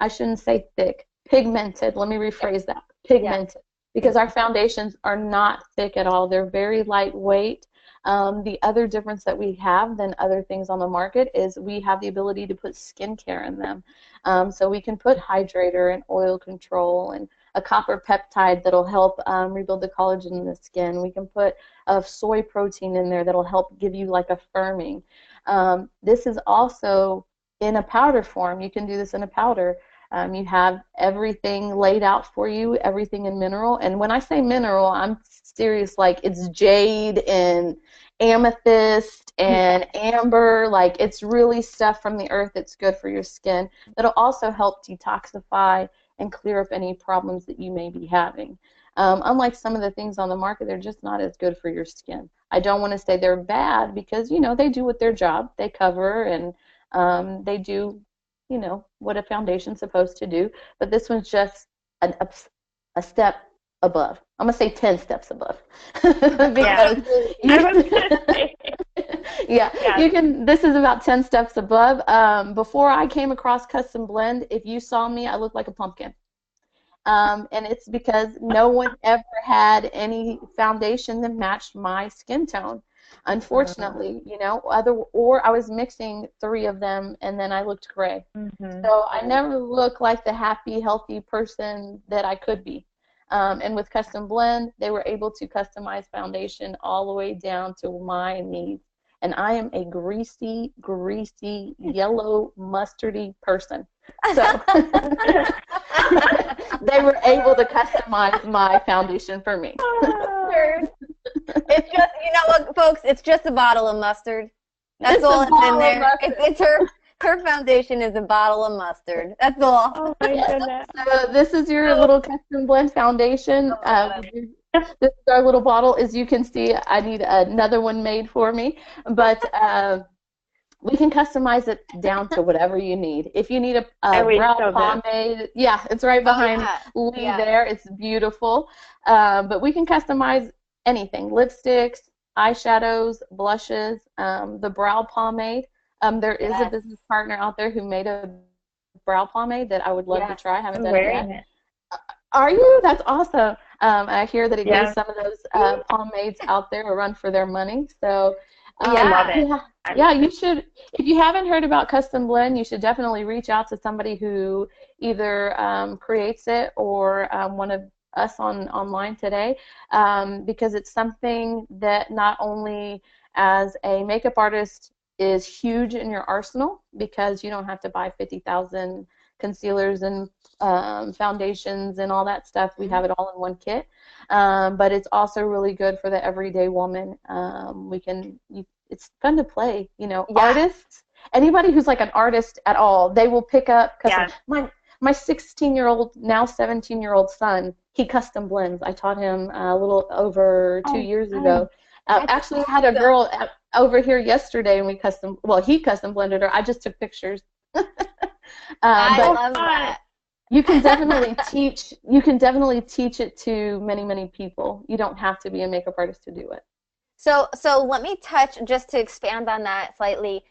I shouldn't say thick, pigmented. Let me rephrase that, pigmented, because our foundations are not thick at all. They're very lightweight. The other difference that we have than other things on the market is we have the ability to put skincare in them. So we can put hydrator and oil control and a copper peptide that'll help rebuild the collagen in the skin. We can put a soy protein in there that'll help give you like a firming. This is also in a powder form. You can do this in a powder. You have everything laid out for you, everything in mineral. And when I say mineral, I'm serious, like it's jade and amethyst and amber. Like it's really stuff from the earth that's good for your skin. That'll also help detoxify and clear up any problems that you may be having. Unlike some of the things on the market, they're just not as good for your skin. I don't want to say they're bad because, you know, they do what their job. They cover and they do, you know, what a foundation's supposed to do. But this one's just a step above. I'm going to say 10 steps above. Because you can, this is about 10 steps above. Before I came across Custom Blend, if you saw me, I looked like a pumpkin. And it's because no one ever had any foundation that matched my skin tone. Unfortunately, you know, or I was mixing 3 of them and then I looked gray. So I never looked like the happy, healthy person that I could be. And with Custom Blend, they were able to customize foundation all the way down to my needs. And I am a greasy, yellow, mustardy person. So they were able to customize my foundation for me. It's just, you know what, folks, it's just a bottle of mustard. That's all it's in there. It's her foundation is a bottle of mustard. That's all. Oh my goodness. So this is your little Custom Blend foundation. This is our little bottle. As you can see, I need another one made for me. But we can customize it down to whatever you need. If you need a brow pomade, yeah, it's right behind Leigh there. It's beautiful. But we can customize anything: lipsticks, eyeshadows, blushes, the brow pomade. There is a business partner out there who made a brow pomade that I would love to try. I haven't done it yet. Are you? That's awesome. I hear that it gives some of those pomades out there a run for their money. So I love it. Yeah, you should. If you haven't heard about Custom Blend, you should definitely reach out to somebody who either creates it or one of us online today, because it's something that not only as a makeup artist is huge in your arsenal, because you don't have to buy 50,000 concealers and foundations and all that stuff. We have it all in one kit. But it's also really good for the everyday woman. It's fun to play, you know. Artists, anybody who's like an artist at all, they will pick up custom. My 16-year-old, now 17-year-old son, he custom blends. I taught him a little over 2 years ago. Actually, I had a girl over here yesterday, and he custom blended her. I just took pictures. I love that. You can definitely teach. You can definitely teach it to many, many people. You don't have to be a makeup artist to do it. So let me touch, just to expand on that slightly,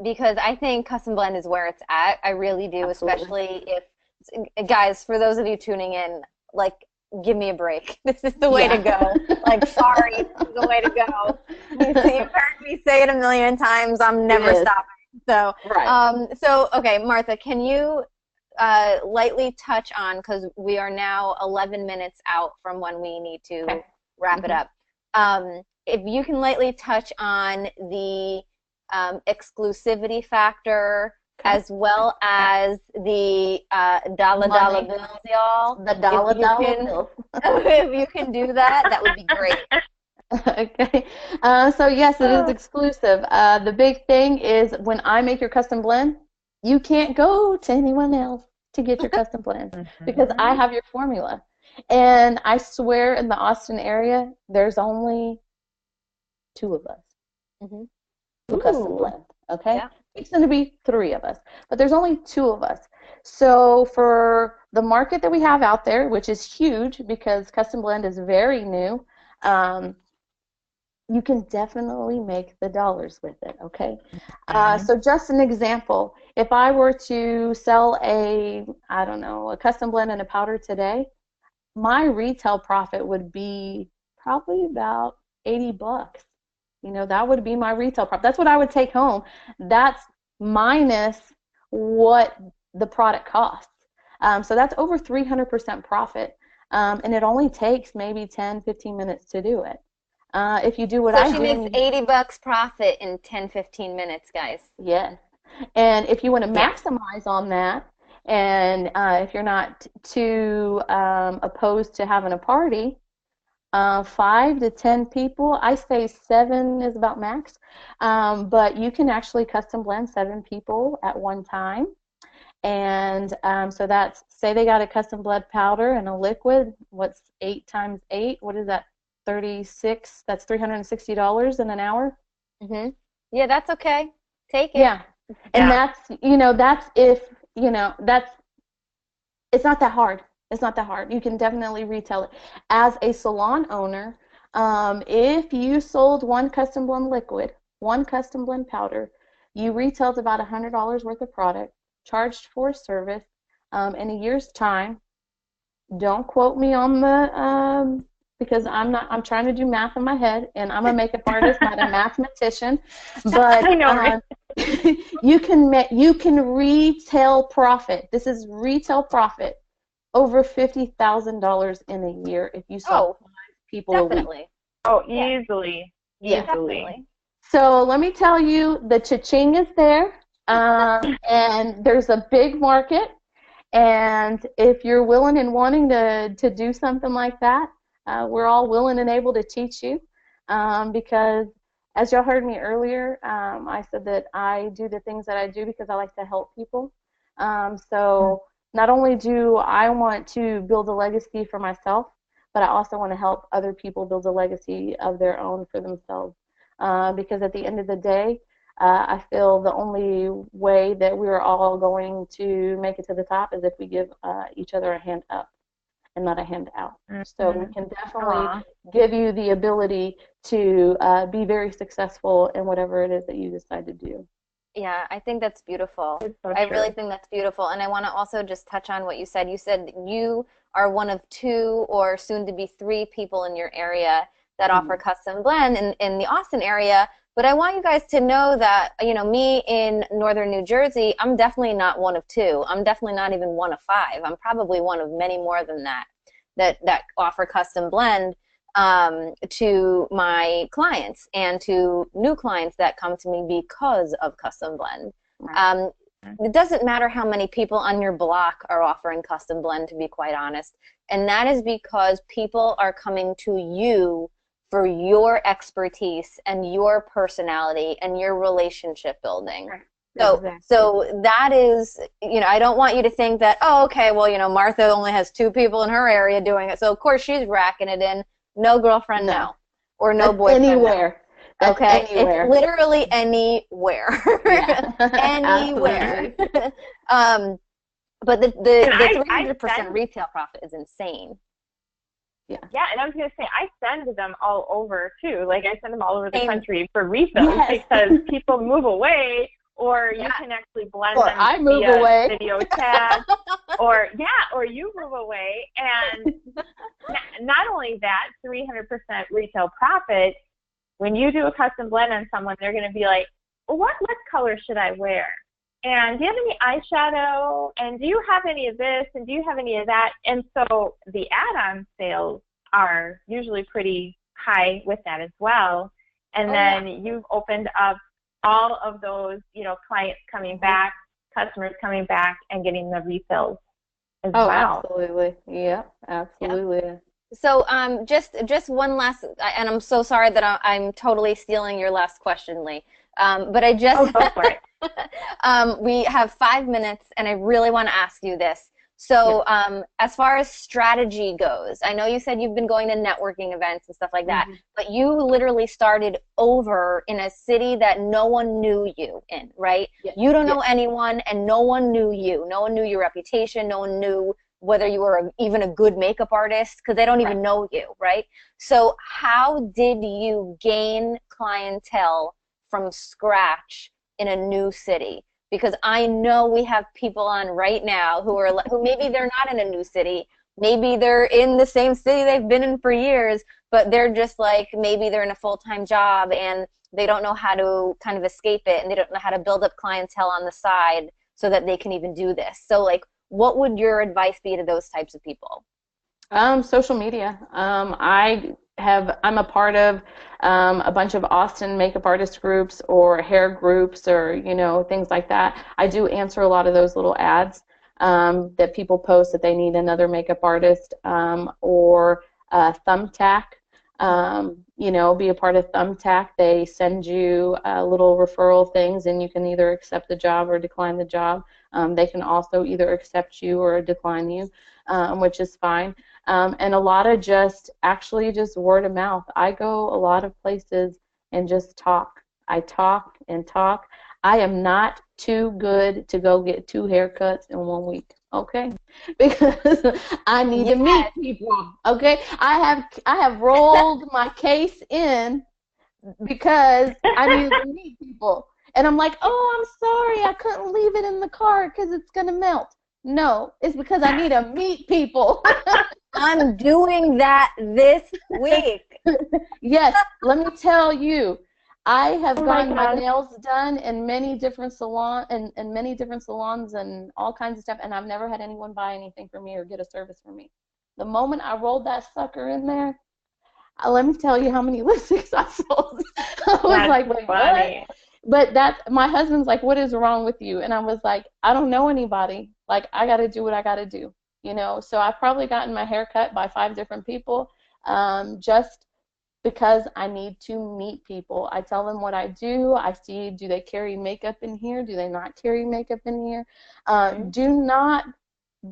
because I think Custom Blend is where it's at. I really do. Absolutely. Especially if, guys, for those of you tuning in, like, give me a break. This is the way to go. Like, sorry, this is the way to go. You've heard me say it a million times. I'm never stopping. So, okay, Martha, can you lightly touch on, because we are now 11 minutes out from when we need to wrap it up. If you can lightly touch on the exclusivity factor, as well as the dollar bills, y'all. The dollar bills. If you can do that, that would be great. Okay. So yes, it is exclusive. The big thing is when I make your custom blend, you can't go to anyone else to get your custom blend because I have your formula. And I swear in the Austin area, there's only 2 of us who custom blend. Okay? Yeah. It's going to be 3 of us, but there's only 2 of us. So for the market that we have out there, which is huge because custom blend is very new, you can definitely make the dollars with it, okay? So just an example, if I were to sell a custom blend and a powder today, my retail profit would be probably about $80. You know, that would be my retail profit. That's what I would take home. That's minus what the product costs. So that's over 300% profit. And it only takes maybe 10, 15 minutes to do it. If you do what I do. So she makes $80 profit in 10, 15 minutes, guys. Yes. And if you want to maximize on that, and if you're not too opposed to having a party, 5 to 10 people. I say 7 is about max, but you can actually custom blend 7 people at one time. And so that's, say they got a custom blend powder and a liquid. What's 8 times 8? What is that? 36. That's $360 in an hour. Mm-hmm. Yeah, that's okay. Take it. Yeah, and that's, that's if, that's, it's not that hard. It's not that hard. You can definitely retail it. As a salon owner, if you sold one custom blend liquid, one custom blend powder, you retailed about $100 worth of product, charged for service. In a year's time, don't quote me on the, because I'm trying to do math in my head, and I'm a makeup artist, not a mathematician. But I know, right? you can retail profit. This is retail profit over $50,000 in a year if you saw 5 people definitely. a week. Oh, easily. Yeah, Easily. definitely. So let me tell you, the cha-ching is there, and there's a big market. And if you're willing and wanting to do something like that, we're all willing and able to teach you, because as y'all heard me earlier, I said that I do the things that I do because I like to help people. So not only do I want to build a legacy for myself, but I also want to help other people build a legacy of their own for themselves. Because at the end of the day, I feel the only way that we're all going to make it to the top is if we give each other a hand up and not a hand out. So we can definitely give you the ability to be very successful in whatever it is that you decide to do. Yeah, I think that's beautiful. So I really think that's beautiful. And I want to also just touch on what you said. You said you are one of 2 or soon to be 3 people in your area that offer custom blend in the Austin area. But I want you guys to know that, me in northern New Jersey, I'm definitely not one of 2. I'm definitely not even one of 5. I'm probably one of many more than that offer custom blend to my clients and to new clients that come to me because of custom blend. It doesn't matter how many people on your block are offering custom blend, to be quite honest. And that is because people are coming to you for your expertise and your personality and your relationship building. So that is, I don't want you to think that, oh, okay, well, Martha only has 2 people in her area doing it, so of course she's racking it in. No girlfriend, no. Or no boyfriend, anywhere. No. Okay, anywhere. It's literally anywhere. Yeah. Anywhere. But the 300% retail profit is insane. Yeah, and I was going to say, I send them all over, too. Like, I send them all over the country for refills because people move away, or you can actually blend them I move via away. video chat, or you move away. And not only that, 300% retail profit, when you do a custom blend on someone, they're going to be like, well, what color should I wear? And do you have any eyeshadow? And do you have any of this? And do you have any of that? And so the add-on sales are usually pretty high with that as well. And then you've opened up all of those, clients coming back, customers coming back, and getting the refills as well. Absolutely. Yeah, absolutely. Yeah. So just one last, and I'm so sorry that I'm totally stealing your last question, Leigh. But I just go for it. We have 5 minutes, and I really want to ask you this. So as far as strategy goes, I know you said you've been going to networking events and stuff like that, but you literally started over in a city that no one knew you in, right? You don't know anyone, and no one knew you. No one knew your reputation. No one knew whether you were even a good makeup artist, because they don't even know you, right? So how did you gain clientele from scratch in a new city? Because I know we have people on right now who maybe they're not in a new city, maybe they're in the same city they've been in for years, but they're just like, maybe they're in a full-time job and they don't know how to kind of escape it, and they don't know how to build up clientele on the side so that they can even do this. So like, what would your advice be to those types of people? Social media. I'm a part of a bunch of Austin makeup artist groups or hair groups or, things like that. I do answer a lot of those little ads that people post that they need another makeup artist, or Thumbtack. you know, be a part of Thumbtack. They send you little referral things, and you can either accept the job or decline the job. They can also either accept you or decline you, which is fine. And a lot of just word of mouth. I go a lot of places and just talk. I talk and talk. I am not too good to go get 2 haircuts in 1 week, okay? Because I need to meet people, okay? I have rolled my case in because I need to meet people. And I'm like, oh, I'm sorry, I couldn't leave it in the car because it's going to melt. No, it's because I need to meet people. I'm doing that this week. Yes, let me tell you, I have gotten my nails done in many different salons and all kinds of stuff, and I've never had anyone buy anything from me or get a service from me. The moment I rolled that sucker in there, let me tell you how many lipsticks I sold. I was like, wait, what? But my husband's like, what is wrong with you? And I was like, I don't know anybody. Like, I got to do what I got to do, you know. So I've probably gotten my hair cut by 5 different people, just because I need to meet people. I tell them what I do. I see, do they carry makeup in here? Do they not carry makeup in here? Do not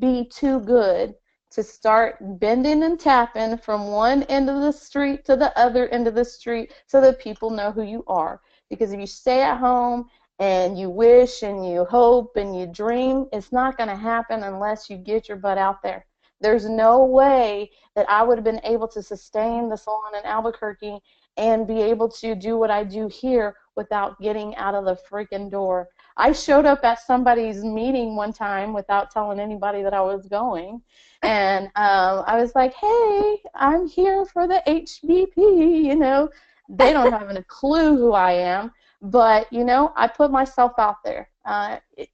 be too good to start bending and tapping from one end of the street to the other end of the street so that people know who you are. Because if you stay at home and you wish and you hope and you dream, it's not going to happen unless you get your butt out there. There's no way that I would have been able to sustain the salon in Albuquerque and be able to do what I do here without getting out of the freaking door. I showed up at somebody's meeting one time without telling anybody that I was going, and I was like, hey, I'm here for the HBP, you know. They don't have a clue who I am, but, you know, I put myself out there.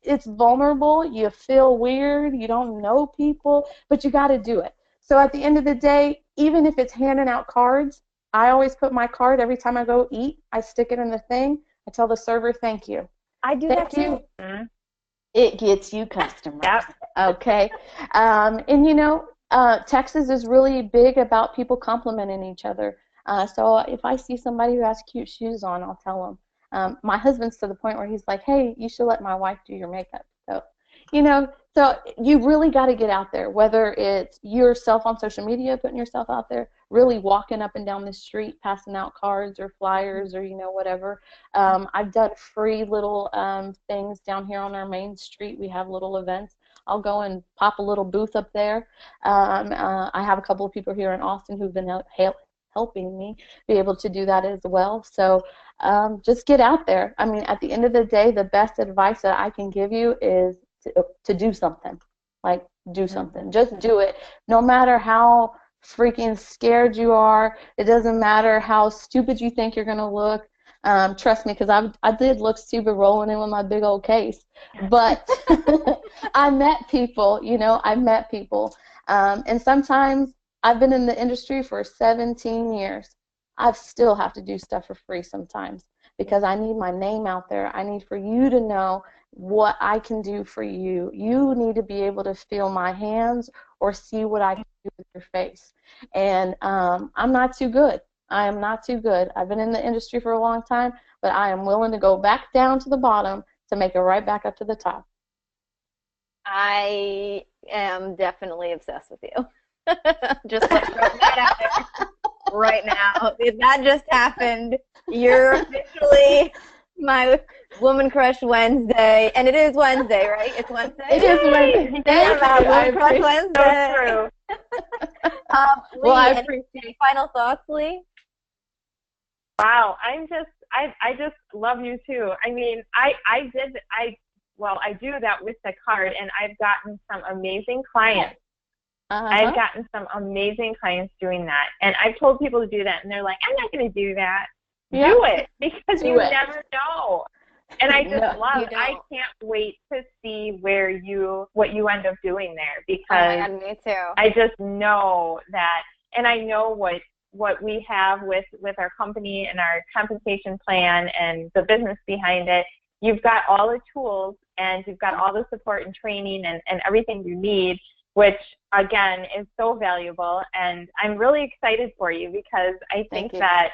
It's vulnerable. You feel weird. You don't know people, but you got to do it. So at the end of the day, even if it's handing out cards, I always put my card every time I go eat. I stick it in the thing. I tell the server, thank you. I do that too. It gets you customers. Yep. Okay. And, you know, Texas is really big about people complimenting each other. So if I see somebody who has cute shoes on, I'll tell them. My husband's to the point where he's like, hey, you should let my wife do your makeup. So, you know, so you really got to get out there, whether it's yourself on social media, putting yourself out there, really walking up and down the street, passing out cards or flyers or, you know, whatever. I've done free little things down here on our main street. We have little events. I'll go and pop a little booth up there. I have a couple of people here in Austin who've been helping me be able to do that as well. So just get out there. I mean, at the end of the day, the best advice that I can give you is to do something. Like, do something. Just do it. No matter how freaking scared you are, it doesn't matter how stupid you think you're going to look. Trust me, because I did look stupid rolling in with my big old case. But I met people, you know, I met people. And sometimes I've been in the industry for 17 years. I still have to do stuff for free sometimes because I need my name out there. I need for you to know what I can do for you. You need to be able to feel my hands or see what I can do with your face. And I'm not too good. I am not too good. I've been in the industry for a long time, but I am willing to go back down to the bottom to make it right back up to the top. I am definitely obsessed with you. Just let's throw that out there right now. If that just happened, you're officially my Woman Crush Wednesday, and it is Wednesday, right? It's Wednesday. It is Wednesday. Thank you. Woman Crush Wednesday. So true. Leigh, I appreciate. Final thoughts, Leigh? Wow, I just love you too. I mean, I do that with the card, and I've gotten some amazing clients. I've gotten some amazing clients doing that, and I've told people to do that, and they're like, I'm not going to do that. Yeah. Do it, because you never know. And I just I can't wait to see what you end up doing there, because me too. I just know that, and I know what we have with our company and our compensation plan and the business behind it. You've got all the tools, and you've got all the support and training and everything you need which again is so valuable. And I'm really excited for you because I think that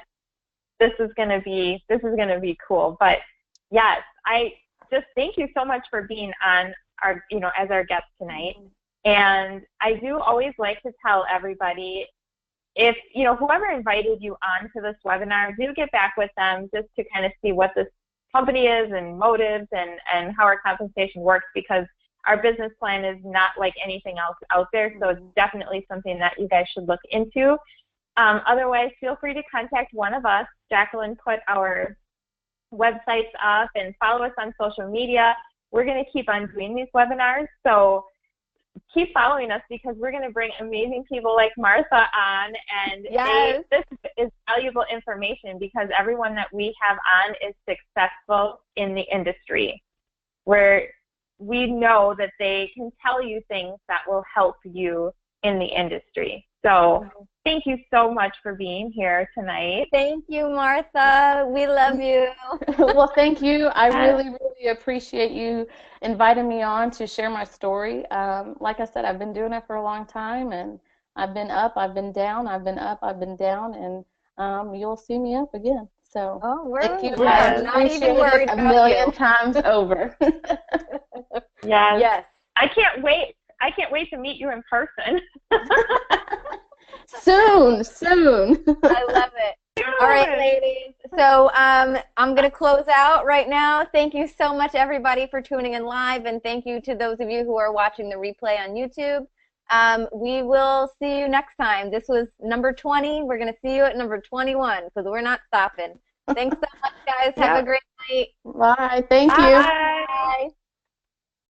this is going to be cool. But yes, I just thank you so much for being on our, as our guest tonight. And I do always like to tell everybody, if, whoever invited you on to this webinar, do get back with them just to kind of see what this company is and motives and how our compensation works, because our business plan is not like anything else out there. So it's definitely something that you guys should look into. Otherwise, feel free to contact one of us. Jacqueline put our websites up, and follow us on social media. We're going to keep on doing these webinars. So keep following us, because we're going to bring amazing people like Martha on, and this is valuable information, because everyone that we have on is successful in the industry, where we know that they can tell you things that will help you in the industry. So thank you so much for being here tonight. Thank you, Martha. We love you. Well, thank you. I really, really appreciate you inviting me on to share my story. Like I said, I've been doing it for a long time, and I've been up, I've been down, I've been up, I've been down, and you'll see me up again. So thank you. I'm not even worried a million times over. Yes. I can't wait. I can't wait to meet you in person. Soon. I love it. All right, ladies. So I'm going to close out right now. Thank you so much, everybody, for tuning in live, and thank you to those of you who are watching the replay on YouTube. We will see you next time. This was number 20. We're going to see you at number 21, because we're not stopping. Thanks so much, guys. Have a great night. Bye. Thank you. Bye.